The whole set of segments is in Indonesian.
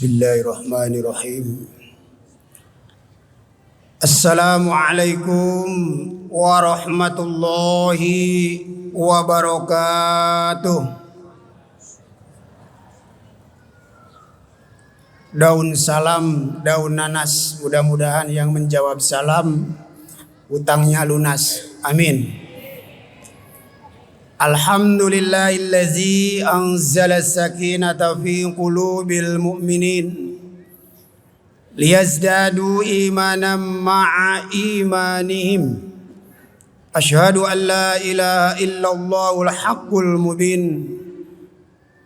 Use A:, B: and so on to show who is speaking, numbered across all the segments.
A: Bismillahirrahmanirrahim. Assalamualaikum warahmatullahi wabarakatuh. Daun salam, daun nanas. Mudah-mudahan yang menjawab salam utangnya lunas. Amin. Alhamdulillahillazi anzala sakinata fi qulubil mu'minin liyazdadu imanan ma'a imanihim. Asyhadu an la ilaha illallahul haqqul mubin.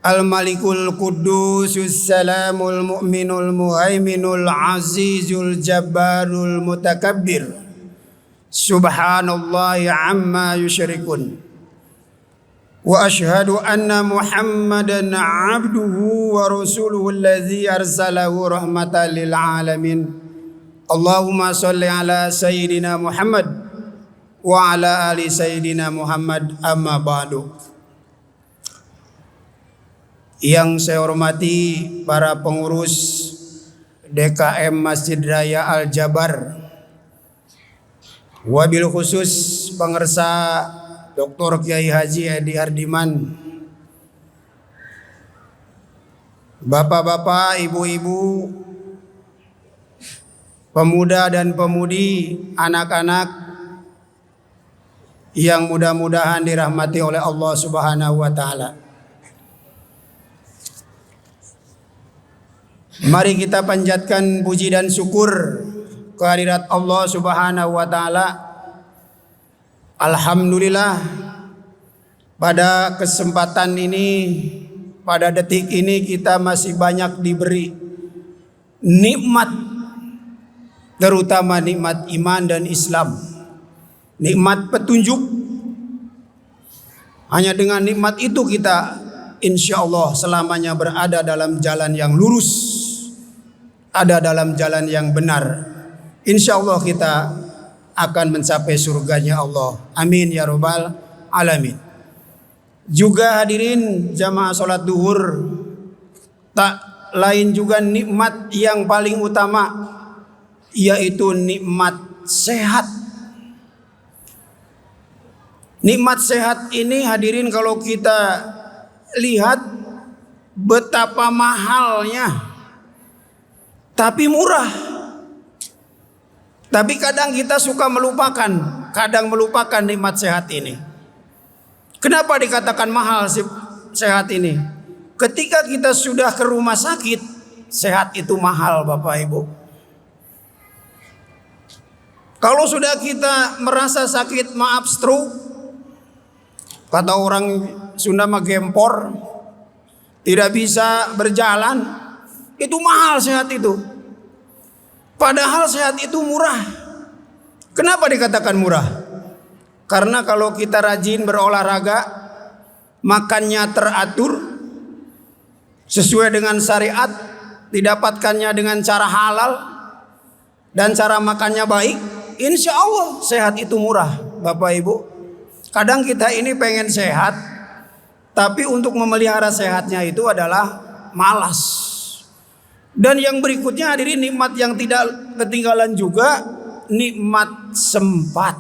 A: Al-malikul qudusus salamul mu'minul muhaiminul azizul jabbarul mutakabbir. Subhanallahi amma yusyrikun. Wa asyhadu anna Muhammadan abduhu wa rasuluhu allazi arsalahu rahmatan lil alamin. Allahumma shalli ala sayyidina Muhammad wa ala ali sayyidina Muhammad, amma ba'du. Yang saya hormati para pengurus DKM Masjid Raya Al-Jabar, wabil khusus pengersa Dr. Kiai Haji Edi Hardiman, bapak-bapak, ibu-ibu, pemuda dan pemudi, anak-anak yang mudah-mudahan dirahmati oleh Allah Subhanahu wa taala. Mari kita panjatkan puji dan syukur kehadirat Allah Subhanahu wa taala. Alhamdulillah, pada kesempatan ini, pada detik ini kita masih banyak diberi nikmat, terutama nikmat iman dan Islam, nikmat petunjuk. Hanya dengan nikmat itu kita insya Allah selamanya berada dalam jalan yang lurus, ada dalam jalan yang benar. Insya Allah kita akan mencapai surganya Allah. Amin ya rabbal alamin. Juga hadirin jamaah sholat duhur, tak lain juga nikmat yang paling utama, yaitu nikmat sehat. Nikmat sehat ini hadirin kalau kita lihat betapa mahalnya, tapi murah. Tapi kadang kita suka melupakan, nikmat sehat ini. Kenapa dikatakan mahal sehat ini? Ketika kita sudah ke rumah sakit, sehat itu mahal Bapak Ibu. Kalau sudah kita merasa sakit, maaf stroke, kata orang Sunda mah gempor, tidak bisa berjalan, itu mahal sehat itu. Padahal sehat itu murah. Kenapa dikatakan murah? Karena kalau kita rajin berolahraga, makannya teratur, sesuai dengan syariat, didapatkannya dengan cara halal, dan cara makannya baik, insya Allah sehat itu murah Bapak Ibu. Kadang kita ini pengen sehat, tapi untuk memelihara sehatnya itu adalah malas. Dan yang berikutnya hadirin, nikmat yang tidak ketinggalan juga, nikmat sempat.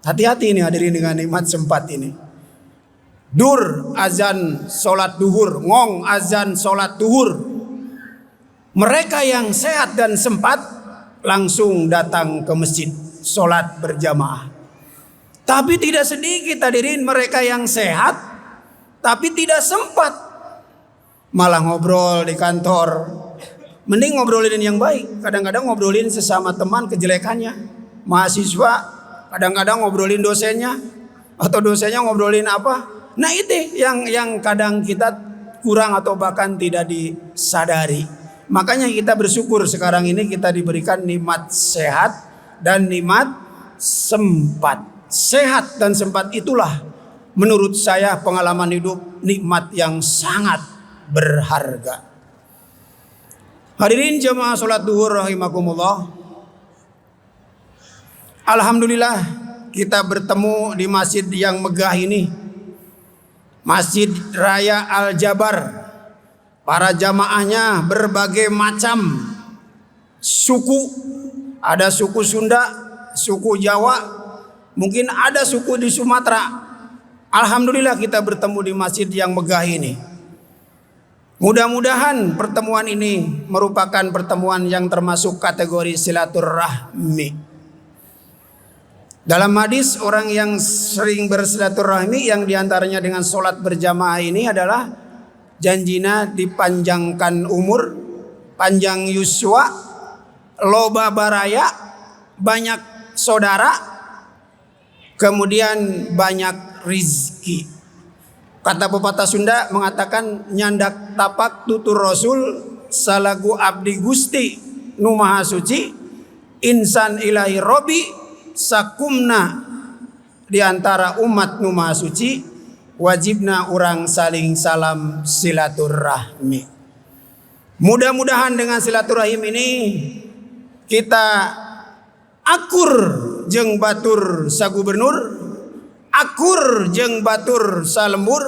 A: Hati-hati ini hadirin dengan nikmat sempat ini. Dur azan sholat duhur, ngong azan sholat duhur. Mereka yang sehat dan sempat langsung datang ke masjid sholat berjamaah. Tapi tidak sedikit hadirin mereka yang sehat tapi tidak sempat, malah ngobrol di kantor. Mending ngobrolin yang baik. Kadang-kadang ngobrolin sesama teman kejelekannya. Mahasiswa kadang-kadang ngobrolin dosennya, atau dosennya ngobrolin apa. Nah itu yang kadang kita kurang atau bahkan tidak disadari. Makanya kita bersyukur sekarang ini kita diberikan nikmat sehat dan nikmat sempat. Sehat dan sempat itulah menurut saya pengalaman hidup nikmat yang sangat berharga. Hadirin jamaah sholat duhur rahimakumullah. Alhamdulillah kita bertemu di masjid yang megah ini, Masjid Raya Al-Jabar, Para jamaahnya berbagai macam suku. Ada suku Sunda, suku Jawa, mungkin ada suku di Sumatera. Alhamdulillah kita bertemu di masjid yang megah ini. Mudah-mudahan pertemuan ini merupakan pertemuan yang termasuk kategori silaturahmi. Dalam hadis, orang yang sering bersilaturahmi yang diantaranya dengan sholat berjamaah ini adalah janjina dipanjangkan umur, panjang yuswa, loba baraya, banyak saudara, kemudian banyak rizki. Kata pepatah Sunda mengatakan nyandak tapak tutur rasul salagu abdi gusti nu maha suci insan ilahi robi sakumna diantara umat nu maha suci wajibna urang saling salam silaturahmi. Mudah-mudahan dengan silaturahim ini kita akur jeung batur sa gubernur, akur jeung batur sa lembur,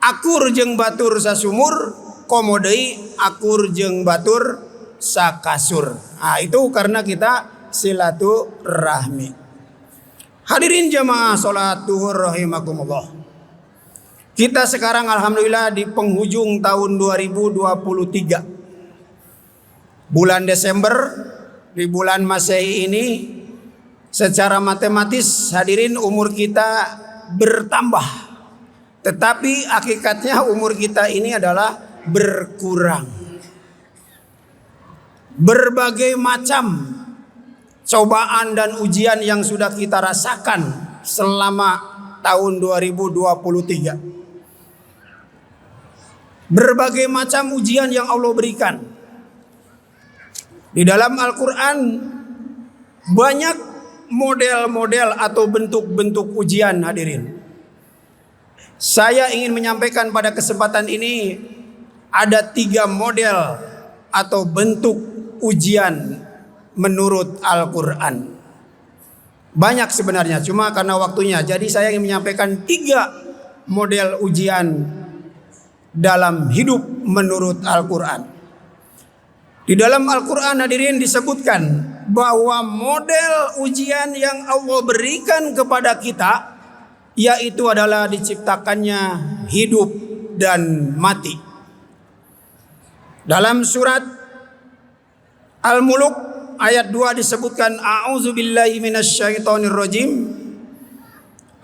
A: akur jeung batur sa sumur, komodei akur jeung batur sa kasur. Nah, itu karena kita silaturahmi. Hadirin jamaah salat duhur rahimakumullah. Kita sekarang alhamdulillah di penghujung tahun 2023. Bulan Desember, di bulan Masehi ini secara matematis hadirin umur kita bertambah. Tetapi hakikatnya umur kita ini adalah berkurang. Berbagai macam cobaan dan ujian yang sudah kita rasakan selama tahun 2023. Berbagai macam ujian yang Allah berikan. Di dalam Al-Quran banyak model-model atau bentuk-bentuk ujian hadirin. Saya ingin menyampaikan pada kesempatan ini ada 3 model atau bentuk ujian menurut Al-Quran. Banyak sebenarnya, cuma karena waktunya. Jadi saya ingin menyampaikan 3 model ujian dalam hidup menurut Al-Quran. Di dalam Al-Quran hadirin disebutkan bahwa model ujian yang Allah berikan kepada kita yaitu adalah diciptakannya hidup dan mati. Dalam surat Al-Muluk ayat 2 disebutkan a'udzubillahi minasyaitonirrajim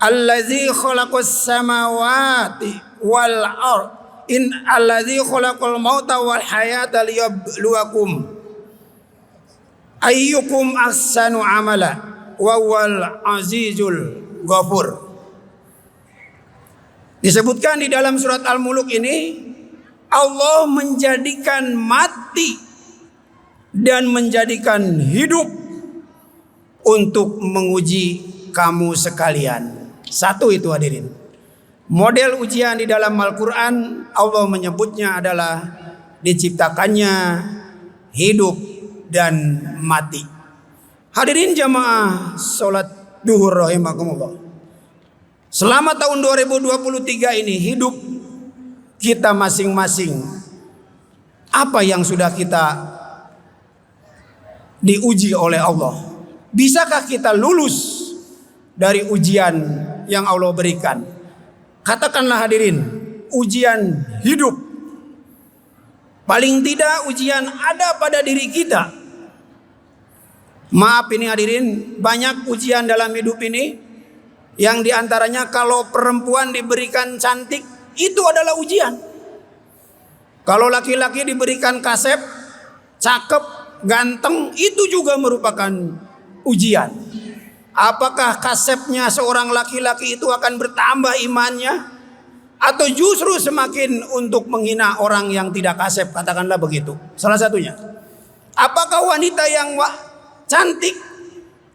A: allazi khalaqas samawati wal ard in allazi khalaqal mauta wal hayata liyabluwakum ayyukum ahsanu amala wa huwal azizul ghafur. Disebutkan di dalam surat Al-Muluk ini Allah menjadikan mati dan menjadikan hidup untuk menguji kamu sekalian. Satu itu hadirin. Model ujian di dalam Al-Quran Allah menyebutnya adalah diciptakannya hidup dan mati. Hadirin jamaah salat duhur rahimakumullah. Selama tahun 2023 ini hidup kita masing-masing, apa yang sudah kita diuji oleh Allah? Bisakah kita lulus dari ujian yang Allah berikan? Katakanlah hadirin, ujian hidup. Paling tidak ujian ada pada diri kita. Maaf ini hadirin, banyak ujian dalam hidup ini. Yang diantaranya kalau perempuan diberikan cantik, itu adalah ujian. Kalau laki-laki diberikan kasep, cakep, ganteng, itu juga merupakan ujian. Apakah kasepnya seorang laki-laki itu akan bertambah imannya? Atau justru semakin untuk menghina orang yang tidak kasep, katakanlah begitu. Salah satunya. Apakah wanita yang cantik,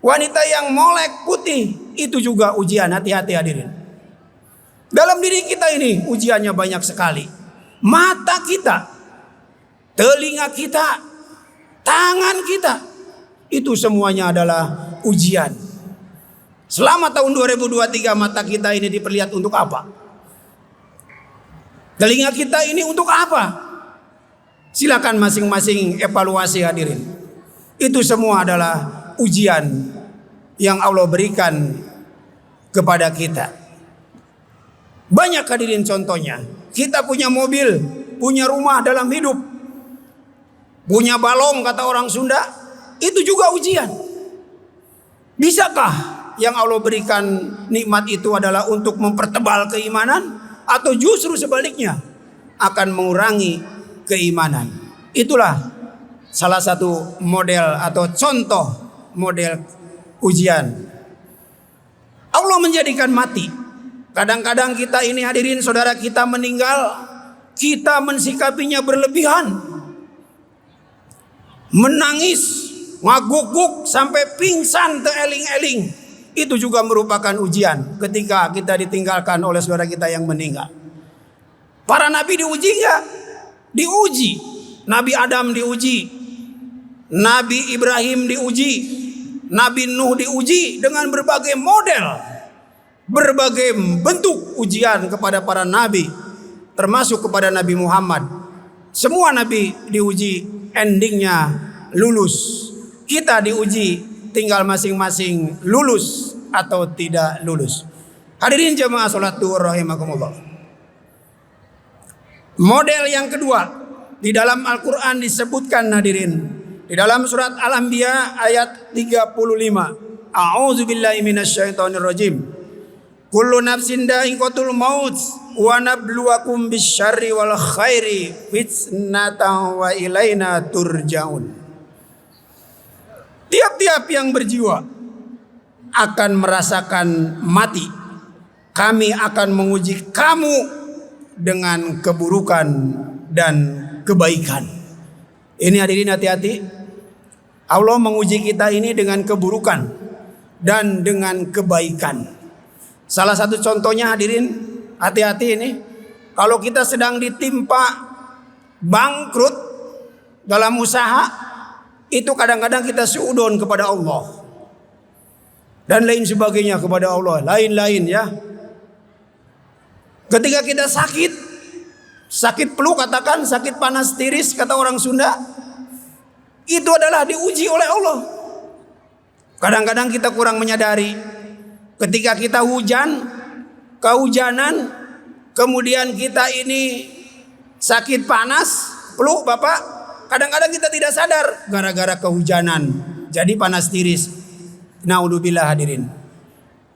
A: wanita yang molek putih, itu juga ujian. Hati-hati hadirin. Dalam diri kita ini ujiannya banyak sekali. Mata kita, telinga kita, tangan kita, itu semuanya adalah ujian. Selama tahun 2023 mata kita ini diperlihat untuk apa? Telinga kita ini untuk apa? Silakan masing-masing evaluasi hadirin. Itu semua adalah ujian yang Allah berikan kepada kita. Banyak hadirin contohnya. Kita punya mobil, punya rumah dalam hidup, punya balong kata orang Sunda, itu juga ujian. Bisakah yang Allah berikan nikmat itu adalah untuk mempertebal keimanan, atau justru sebaliknya akan mengurangi keimanan? Itulah salah satu model atau contoh model ujian. Allah menjadikan mati. Kadang-kadang kita ini hadirin, saudara kita meninggal, kita mensikapinya berlebihan, menangis, ngaguk-guk sampai pingsan tereling-eling. Itu juga merupakan ujian ketika kita ditinggalkan oleh saudara kita yang meninggal. Para nabi diuji enggak? Diuji. Nabi Adam diuji, Nabi Ibrahim diuji, Nabi Nuh diuji dengan berbagai model, berbagai bentuk ujian kepada para nabi, termasuk kepada Nabi Muhammad. Semua nabi diuji, endingnya lulus. Kita diuji, tinggal masing-masing lulus atau tidak lulus. Hadirin jemaah salat Duhur rahimakumullah. Model yang kedua di dalam Al-Quran disebutkan hadirin, di dalam surat Al-Anbiya ayat 35. A'udzubillahi minasyaitonirrajim. Kullu nafsin dha'iqatul maut wa nabluwakum bisyarri wal khairi fitnatan wa ilaina turja'un. Tiap-tiap yang berjiwa akan merasakan mati. Kami akan menguji kamu dengan keburukan dan kebaikan. Ini hadirin hati-hati. Allah menguji kita ini dengan keburukan dan dengan kebaikan. Salah satu contohnya hadirin, hati-hati ini. Kalau kita sedang ditimpa bangkrut dalam usaha, itu kadang-kadang kita suudon kepada Allah dan lain sebagainya kepada Allah, lain-lain ya. Ketika kita sakit flu katakan, sakit panas tiris kata orang Sunda, itu adalah diuji oleh Allah. Kadang-kadang kita kurang menyadari. Ketika kita kehujanan, kemudian kita ini sakit panas flu Bapak, kadang-kadang kita tidak sadar gara-gara kehujanan jadi panas tiris. Naudzubillah hadirin.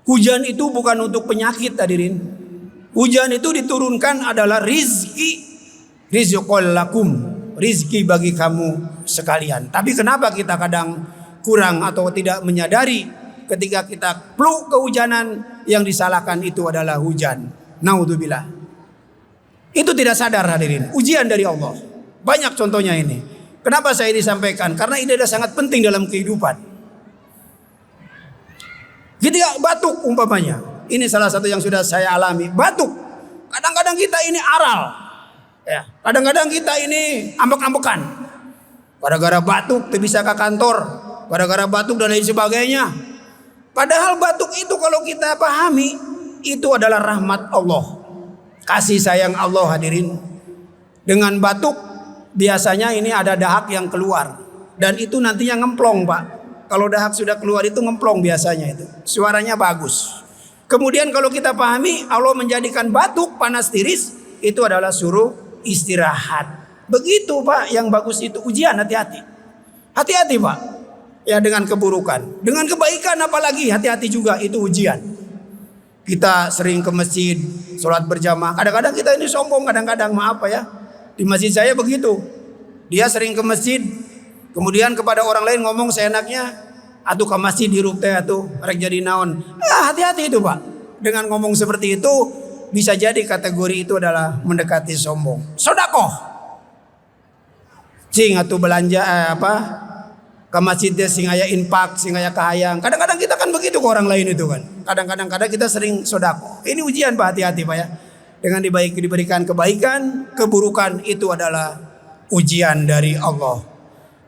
A: Hujan itu bukan untuk penyakit hadirin. Hujan itu diturunkan adalah rizqul lakum, rizki bagi kamu sekalian. Tapi kenapa kita kadang kurang atau tidak menyadari ketika kita flu kehujanan, yang disalahkan itu adalah hujan. Naudzubillah. Itu tidak sadar hadirin, ujian dari Allah. Banyak contohnya ini. Kenapa saya disampaikan? Karena ini adalah sangat penting dalam kehidupan. Ketika batuk umpamanya, ini salah satu yang sudah saya alami. Batuk. Kadang-kadang kita ini aral. Ya. Kadang-kadang kita ini ambek-ambekan. Gara-gara batuk tidak bisa ke kantor. Gara-gara batuk dan lain sebagainya. Padahal batuk itu kalau kita pahami, itu adalah rahmat Allah. Kasih sayang Allah hadirin. Dengan batuk biasanya ini ada dahak yang keluar. Dan itu nantinya ngemplong Pak. Kalau dahak sudah keluar itu ngemplong biasanya itu. Suaranya bagus. Kemudian kalau kita pahami, Allah menjadikan batuk panas tiris itu adalah suruh istirahat. Begitu Pak, yang bagus itu ujian, hati-hati. Hati-hati Pak. Ya dengan keburukan, dengan kebaikan apalagi hati-hati juga, itu ujian. Kita sering ke masjid, sholat berjamaah. Kadang-kadang kita ini sombong, kadang-kadang maaf Pak ya. Di masjid saya begitu. Dia sering ke masjid, kemudian kepada orang lain ngomong seenaknya. Atuh ke masjid di teh atuh rek jadi naon. Hati-hati itu Pak. Dengan ngomong seperti itu bisa jadi kategori itu adalah mendekati sombong. Sedekah. Cing atuh belanja ke masjid dia sing aya infak, sing aya kahayang. Kadang-kadang kita kan begitu ke orang lain itu kan. Kadang-kadang kita sering sedekah. Ini ujian Pak, hati-hati Pak ya. Dengan diberikan kebaikan, keburukan itu adalah ujian dari Allah.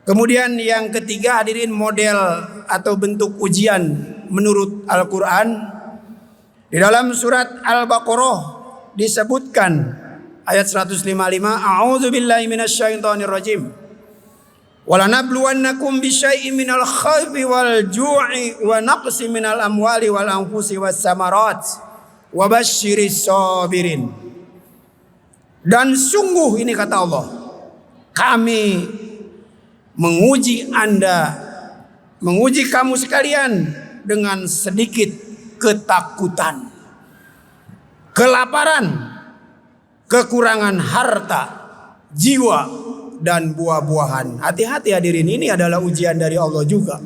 A: Kemudian yang ketiga hadirin, model atau bentuk ujian menurut Al-Quran. Di dalam surat Al-Baqarah disebutkan ayat 155, a'udzubillahi minasyaitonir rajim. Walanabluwannakum bisyai'in minal khawfi wal ju'i wa naqsi minal amwali wal anfusi was samarat wa basyiris sabirin. Dan sungguh ini kata Allah, kami menguji Anda, menguji kamu sekalian dengan sedikit ketakutan, kelaparan, kekurangan harta, jiwa, dan buah-buahan. Hati-hati hadirin, ini adalah ujian dari Allah juga.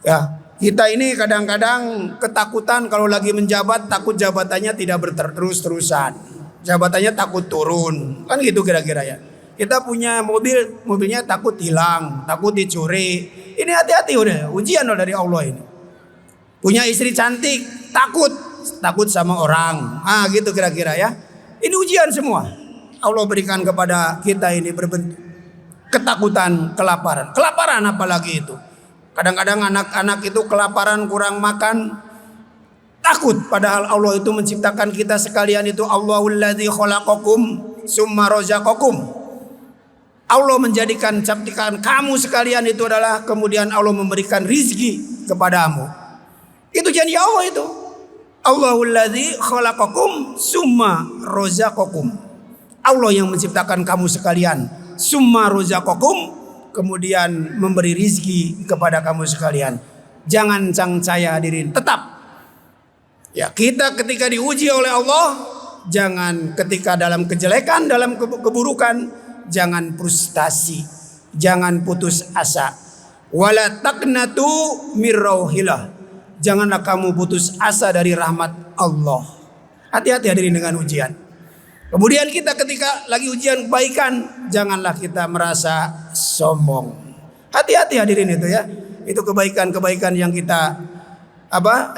A: Ya, kita ini kadang-kadang ketakutan kalau lagi menjabat, takut jabatannya tidak berterus-terusan. Jabatannya takut turun. Kan gitu kira-kira ya. Kita punya mobil, mobilnya takut hilang, takut dicuri. Ini hati-hati udah, ujian dari Allah ini. Punya istri cantik, takut sama orang. Gitu kira-kira ya. Ini ujian semua. Allah berikan kepada kita ini berbentuk ketakutan, kelaparan. Kelaparan apalagi itu. Kadang-kadang anak-anak itu kelaparan, kurang makan, takut. Padahal Allah itu menciptakan kita sekalian itu. Allahul ladzi khalaqakum summa razaqakum. Allah menjadikan ciptaan kamu sekalian itu adalah kemudian Allah memberikan rizki kepadamu. Itu janji Allah itu. Allahul ladzi khalaqakum summa razaqakum. Allah yang menciptakan kamu sekalian, summa razaqakum, kemudian memberi rizki kepada kamu sekalian. Jangan cangcaya hadirin, tetap ya, kita ketika diuji oleh Allah, jangan ketika dalam kejelekan, dalam keburukan, jangan frustasi, jangan putus asa. Wala taqnatu mir rauhillah, janganlah kamu putus asa dari rahmat Allah. Hati-hati hadirin dengan ujian. Kemudian kita ketika lagi ujian kebaikan, janganlah kita merasa sombong. Hati-hati hadirin itu ya. Itu kebaikan-kebaikan yang kita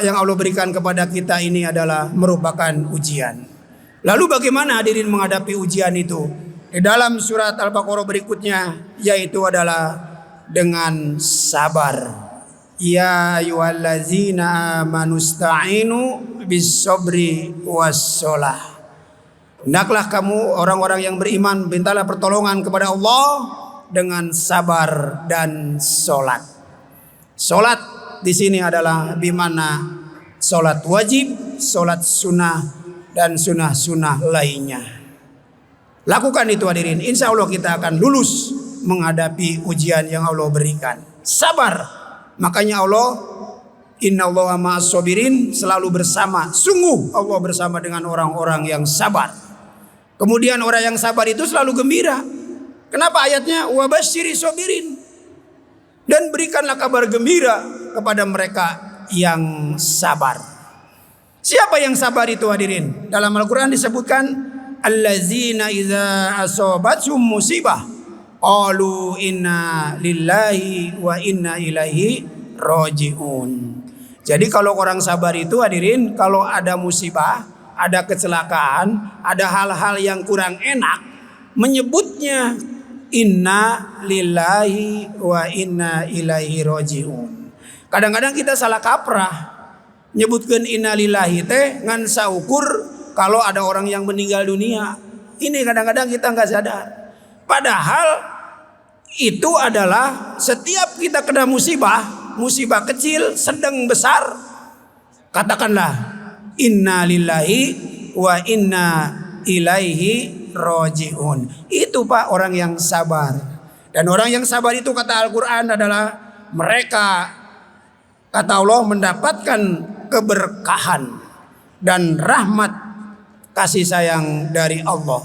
A: yang Allah berikan kepada kita ini adalah merupakan ujian. Lalu bagaimana hadirin menghadapi ujian itu? Di dalam surat Al-Baqarah berikutnya, yaitu adalah dengan sabar. Ya ayyuhallazina amanu sta'inu bis-sabri was-shalah. Hendaklah kamu orang-orang yang beriman mintalah pertolongan kepada Allah dengan sabar dan sholat. Sholat di sini adalah bimana sholat wajib, sholat sunnah, dan sunnah-sunnah lainnya. Lakukan itu hadirin. Insya Allah kita akan lulus menghadapi ujian yang Allah berikan. Sabar. Makanya Allah, innallaha ma'as sabirin, selalu bersama. Sungguh Allah bersama dengan orang-orang yang sabar. Kemudian orang yang sabar itu selalu gembira. Kenapa ayatnya wa basyiri sabirin? Dan berikanlah kabar gembira kepada mereka yang sabar. Siapa yang sabar itu hadirin? Dalam Al-Quran disebutkan allazina idza asabathum musibah qalu inna lillahi wa inna ilaihi rajiun. Jadi kalau orang sabar itu hadirin, kalau ada musibah, ada kecelakaan, ada hal-hal yang kurang enak, menyebutnya inna lillahi wa inna ilaihi rajiun. Kadang-kadang kita salah kaprah nyebutkan inna lillahi teh ngan saukur kalau ada orang yang meninggal dunia. Ini kadang-kadang kita nggak sadar. Padahal itu adalah setiap kita kena musibah, musibah kecil, sedang, besar, katakanlah inna lillahi wa inna ilaihi rajiun. Itu Pak orang yang sabar. Dan orang yang sabar itu kata Al-Quran adalah mereka, kata Allah, mendapatkan keberkahan dan rahmat kasih sayang dari Allah.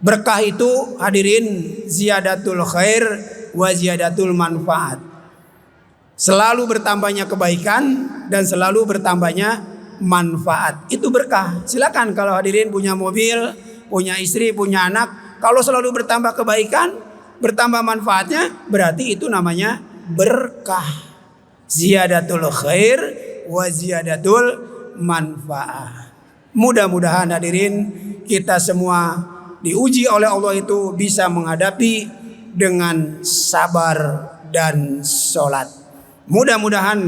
A: Berkah itu hadirin ziyadatul khair wa ziyadatul manfaat. Selalu bertambahnya kebaikan dan selalu bertambahnya manfaat. Itu berkah. Silakan kalau hadirin punya mobil, punya istri, punya anak, kalau selalu bertambah kebaikan, bertambah manfaatnya, berarti itu namanya berkah. Ziyadatul khair wa ziyadatul manfaat. Mudah-mudahan hadirin kita semua diuji oleh Allah itu bisa menghadapi dengan sabar dan sholat. Mudah-mudahan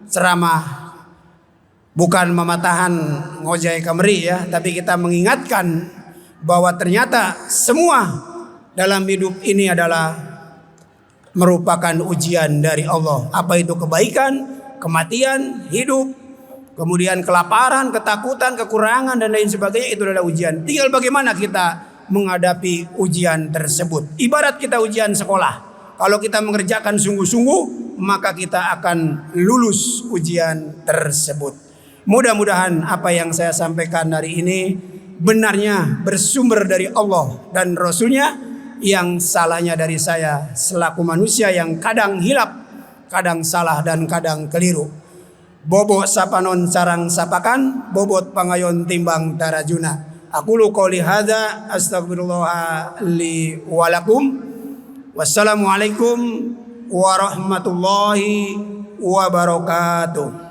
A: ceramah bukan mematahan ngojai kamri ya, tapi kita mengingatkan bahwa ternyata semua dalam hidup ini adalah merupakan ujian dari Allah. Apa itu kebaikan, kematian, hidup, kemudian kelaparan, ketakutan, kekurangan dan lain sebagainya, itu adalah ujian. Tinggal bagaimana kita menghadapi ujian tersebut. Ibarat kita ujian sekolah. Kalau kita mengerjakan sungguh-sungguh, maka kita akan lulus ujian tersebut. Mudah-mudahan apa yang saya sampaikan hari ini benarnya bersumber dari Allah dan Rasulnya, yang salahnya dari saya selaku manusia yang kadang hilap, kadang salah dan kadang keliru. Bobo sapanon sarang sapakan, bobot pangayon timbang tarajuna. Aku lu qouli hadza astagfirullah li wa lakum. Wassalamualaikum warahmatullahi wabarakatuh.